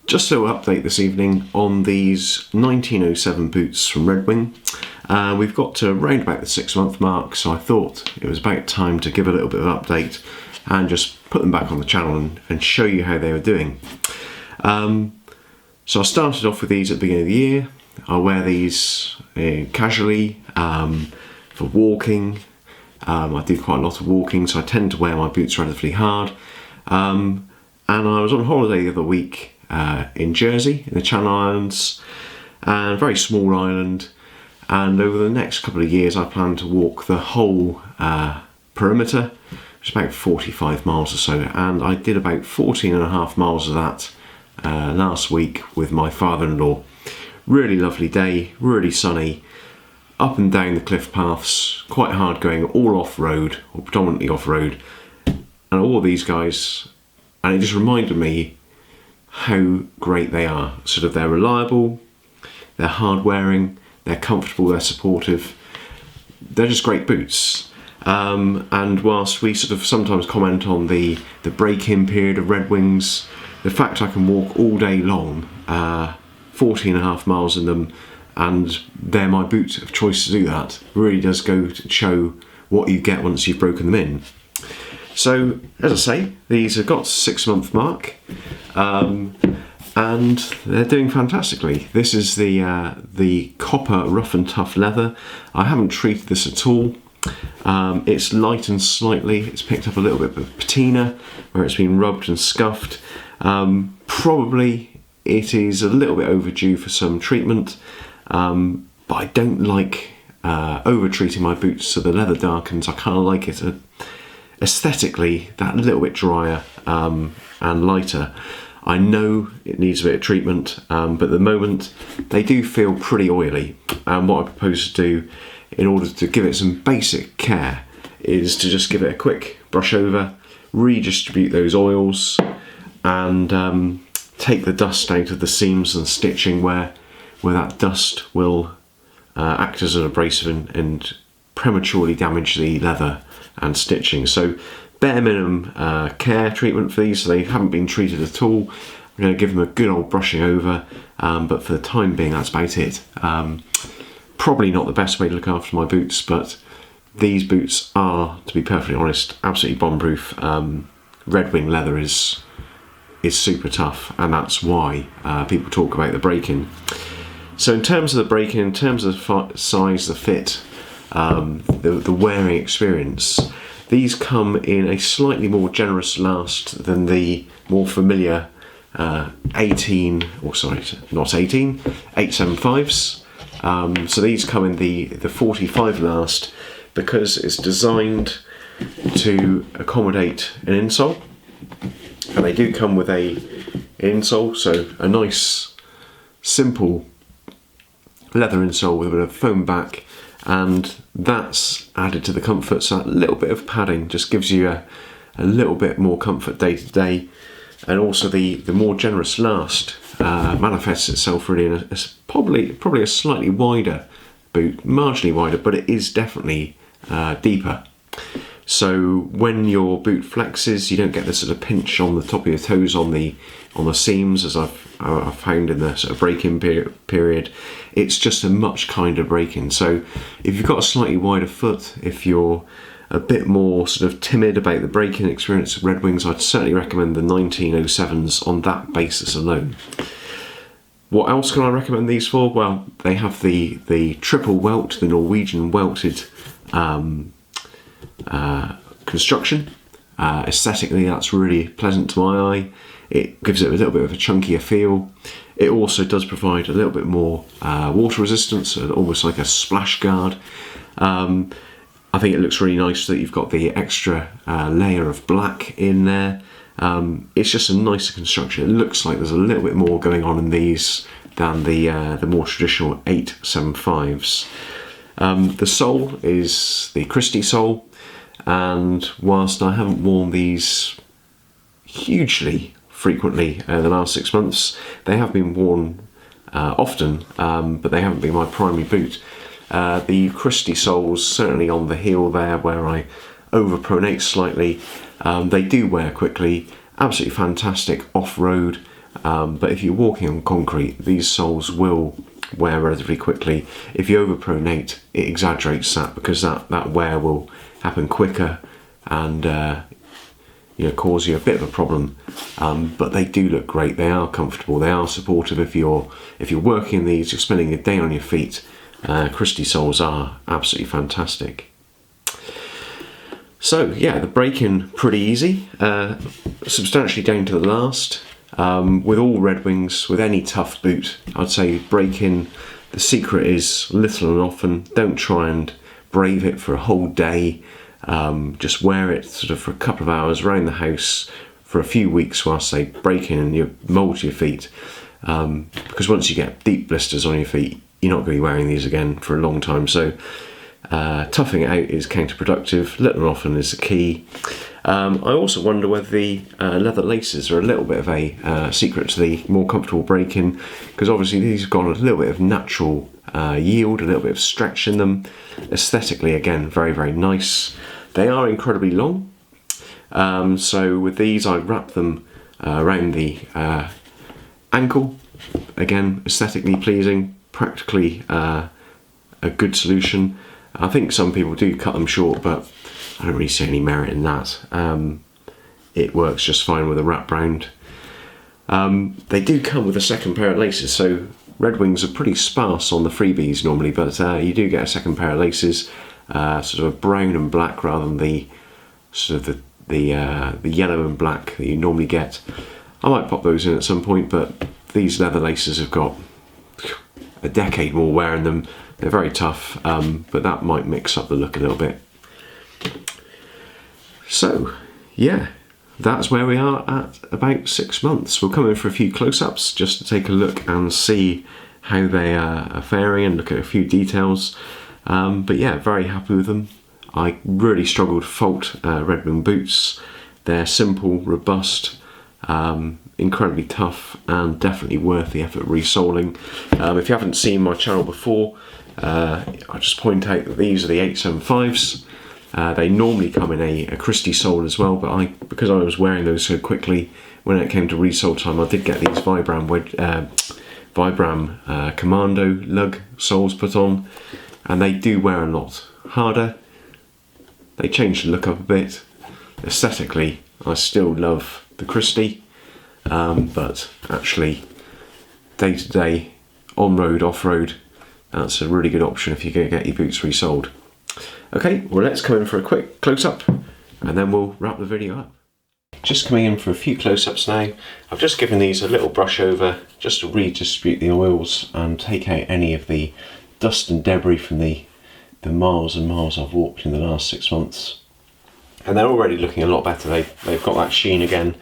Just a little update this evening on these 1907 boots from Red Wing. We've got to around about the 6-month mark, so I thought it was about time to give a little bit of an update and just put them back on the channel and show you how they were doing. So I started off with these at the beginning of the year. I wear these casually for walking. I do quite a lot of walking, so I tend to wear my boots relatively hard. And I was on holiday the other week in Jersey, in the Channel Islands, and a very small island. And over the next couple of years, I plan to walk the whole perimeter, which is about 45 miles or so. And I did about 14.5 miles of that last week with my father-in-law. Really lovely day, really sunny, up and down the cliff paths, quite hard going, all off-road, or predominantly off-road. And all of these guys, and it just reminded me how great they are. Sort of, they're reliable, they're hard wearing, they're comfortable, they're supportive. They're just great boots. And whilst we sort of sometimes comment on the break-in period of Red Wings, the fact I can walk all day long, 14.5 miles in them, and they're my boot of choice to do that, really does go to show what you get once you've broken them in. So, as I say, these have got 6-month mark, and they're doing fantastically. This is the copper rough and tough leather. I haven't treated this at all. It's lightened slightly. It's picked up a little bit of patina where it's been rubbed and scuffed. Probably it is a little bit overdue for some treatment, but I don't like over treating my boots so the leather darkens. I kind of like it aesthetically that little bit drier and lighter. I know it needs a bit of treatment, but at the moment they do feel pretty oily, and what I propose to do in order to give it some basic care is to just give it a quick brush over, redistribute those oils, and take the dust out of the seams and stitching where that dust will act as an abrasive and prematurely damage the leather and stitching. So bare minimum care treatment for these, so they haven't been treated at all. I'm going to give them a good old brushing over, but for the time being that's about it. Probably not the best way to look after my boots, but these boots are, to be perfectly honest, absolutely bomb-proof. Red Wing leather is super tough, and that's why people talk about the break-in. So in terms of the break-in, in terms of the size, the fit, the wearing experience, these come in a slightly more generous last than the more familiar 875s. So these come in the 45 last because it's designed to accommodate an insole, and they do come with an insole, so a nice simple leather insole with a bit of foam back, and that's added to the comfort. So that little bit of padding just gives you a little bit more comfort day to day, and also the more generous last manifests itself really in a probably a slightly wider boot, marginally wider, but it is definitely deeper. So when your boot flexes, you don't get this sort of pinch on the top of your toes on the seams, as I've found in the sort of break-in period. It's just a much kinder break-in. So if you've got a slightly wider foot, if you're a bit more sort of timid about the break-in experience of Red Wings, I'd certainly recommend the 1907s on that basis alone. What else can I recommend these for? Well, they have the triple welt, the Norwegian welted construction. Aesthetically, that's really pleasant to my eye. It gives it a little bit of a chunkier feel. It also does provide a little bit more water resistance, almost like a splash guard. I think it looks really nice that you've got the extra layer of black in there. It's just a nicer construction. It looks like there's a little bit more going on in these than the more traditional 875s. The sole is the Christie sole, and whilst I haven't worn these hugely frequently in the last 6 months, they have been worn often, but they haven't been my primary boot. The Christie soles, certainly on the heel there where I overpronate slightly, they do wear quickly. Absolutely fantastic off-road but if you're walking on concrete, these soles will wear relatively quickly. If you overpronate, it exaggerates that, because that wear will happen quicker and cause you a bit of a problem. But they do look great. They are comfortable. They are supportive. If you're working in these, you're spending a day on your feet. Christie soles are absolutely fantastic. So yeah, the break-in pretty easy, substantially down to the last. With all Red Wings, with any tough boot, I'd say break-in, the secret is little and often. Don't try and brave it for a whole day. Just wear it sort of for a couple of hours around the house for a few weeks whilst they break in and you mould your feet. Because once you get deep blisters on your feet, you're not going to be wearing these again for a long time. So toughing it out is counterproductive. Little and often is the key. I also wonder whether the leather laces are a little bit of a secret to the more comfortable break-in, because obviously these have got a little bit of natural yield, a little bit of stretch in them. Aesthetically, again, very, very nice. They are incredibly long. So with these, I wrap them around the ankle. Again, aesthetically pleasing, practically a good solution. I think some people do cut them short, but I don't really see any merit in that. It works just fine with a wrap round. They do come with a second pair of laces, so Red Wings are pretty sparse on the freebies normally, but you do get a second pair of laces, sort of a brown and black rather than the sort of the yellow and black that you normally get. I might pop those in at some point, but these leather laces have got a decade more wear in them. They're very tough, but that might mix up the look a little bit. So, yeah, that's where we are at about 6 months. We'll come in for a few close-ups just to take a look and see how they are faring and look at a few details. But yeah, very happy with them. I really struggle to fault Red Wing boots. They're simple, robust, incredibly tough, and definitely worth the effort resoling. If you haven't seen my channel before, I'll just point out that these are the 875s. They normally come in a Christie sole as well, but because I was wearing those so quickly, when it came to resole time, I did get these Vibram Commando lug soles put on, and they do wear a lot harder. They change the look up a bit. Aesthetically, I still love the Christie, but actually, day to day, on road, off road, that's a really good option if you're going to get your boots resoled. Okay, well, let's come in for a quick close-up and then we'll wrap the video up. Just coming in for a few close-ups now. I've just given these a little brush over just to redistribute the oils and take out any of the dust and debris from the miles and miles I've walked in the last 6 months. And they're already looking a lot better. They've got that sheen again.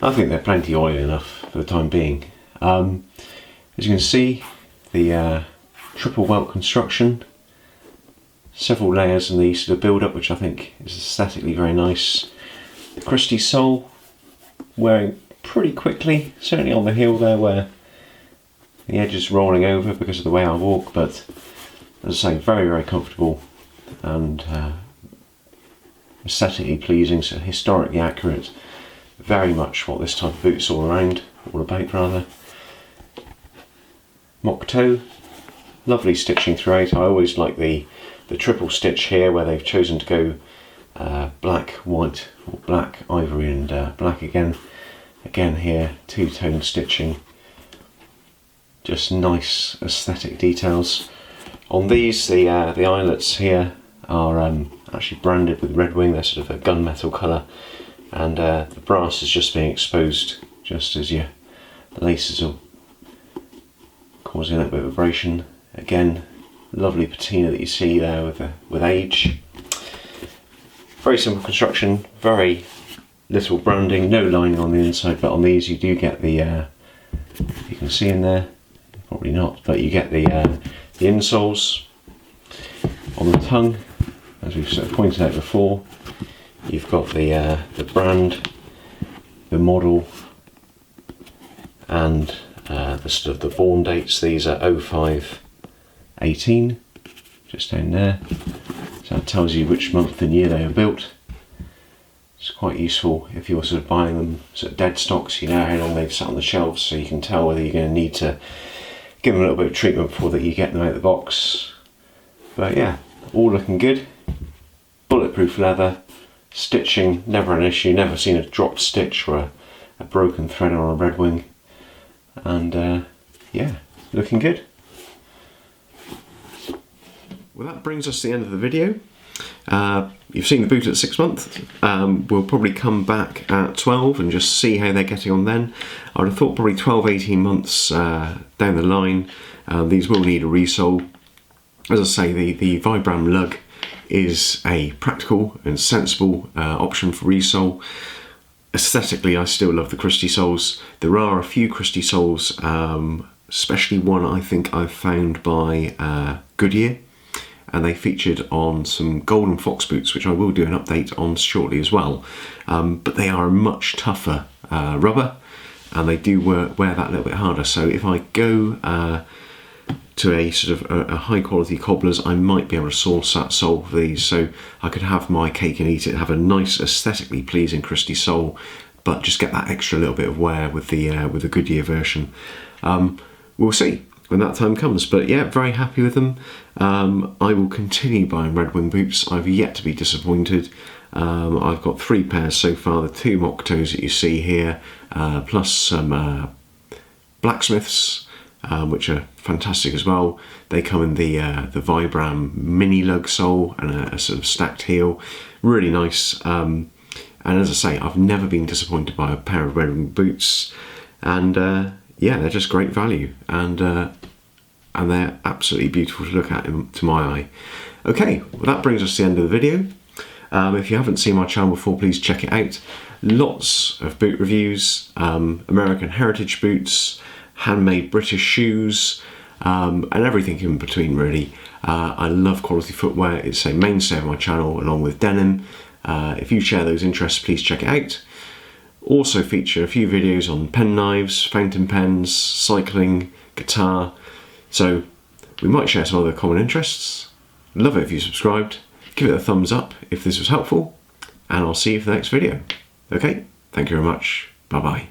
I think they're plenty oily enough for the time being. As you can see, the triple welt construction, several layers in the sort of build up, which I think is aesthetically very nice. The Christie sole wearing pretty quickly, certainly on the heel there where the edge is rolling over because of the way I walk, but as I say, very, very comfortable and aesthetically pleasing, so historically accurate. Very much what this type of boot's all about rather. Mock toe, lovely stitching throughout. I always like the triple stitch here where they've chosen to go black, white, or black, ivory and black again. Again here, two-tone stitching. Just nice aesthetic details. On these, the eyelets here are actually branded with Red Wing. They're sort of a gunmetal colour, and the brass is just being exposed just as the laces are causing a little bit of vibration. Again, lovely patina that you see there with age. Very simple construction, very little branding, no lining on the inside, but on these you do get the, you can see in there, probably not, but you get the insoles. On the tongue, as we've sort of pointed out before, you've got the brand, the model, and the sort of the born dates. These are 0518, just down there. So that tells you which month and year they were built. It's quite useful if you're sort of buying them sort of dead stocks. You know how long they've sat on the shelves, so you can tell whether you're going to need to give them a little bit of treatment before that you get them out of the box. But yeah, all looking good. Bulletproof leather, stitching, never an issue, never seen a dropped stitch or a broken thread on a Red Wing. And yeah, looking good. Well, that brings us to the end of the video. You've seen the boot at 6 months. We'll probably come back at 12 and just see how they're getting on then. I would have thought probably 12-18 months down the line, these will need a resole. As I say, the Vibram lug is a practical and sensible option for resole. Aesthetically, I still love the Christie soles. There are a few Christie soles, especially one I think I've found by Goodyear, and they featured on some Golden Fox boots, which I will do an update on shortly as well. But they are a much tougher rubber, and they do wear that little bit harder. So if I go to a sort of a high quality cobblers, I might be able to source that sole for these, so I could have my cake and eat it, have a nice aesthetically pleasing Christie sole, but just get that extra little bit of wear with the Goodyear version. We'll see when that time comes, but yeah, very happy with them. I will continue buying Red Wing boots. I've yet to be disappointed. I've got 3 pairs so far, the 2 mock toes that you see here, plus some blacksmiths, which are fantastic as well. They come in the Vibram mini lug sole and a sort of stacked heel, really nice. And as I say, I've never been disappointed by a pair of Red Wing boots, and yeah, they're just great value, and they're absolutely beautiful to look at to my eye. Okay, well that brings us to the end of the video. If you haven't seen my channel before, please check it out. Lots of boot reviews, American heritage boots, handmade British shoes, and everything in between really. I love quality footwear. It's a mainstay of my channel along with denim. If you share those interests, please check it out. Also feature a few videos on pen knives, fountain pens, cycling, guitar. So we might share some other common interests. Love it if you subscribed. Give it a thumbs up if this was helpful, and I'll see you for the next video. Okay, thank you very much. Bye bye.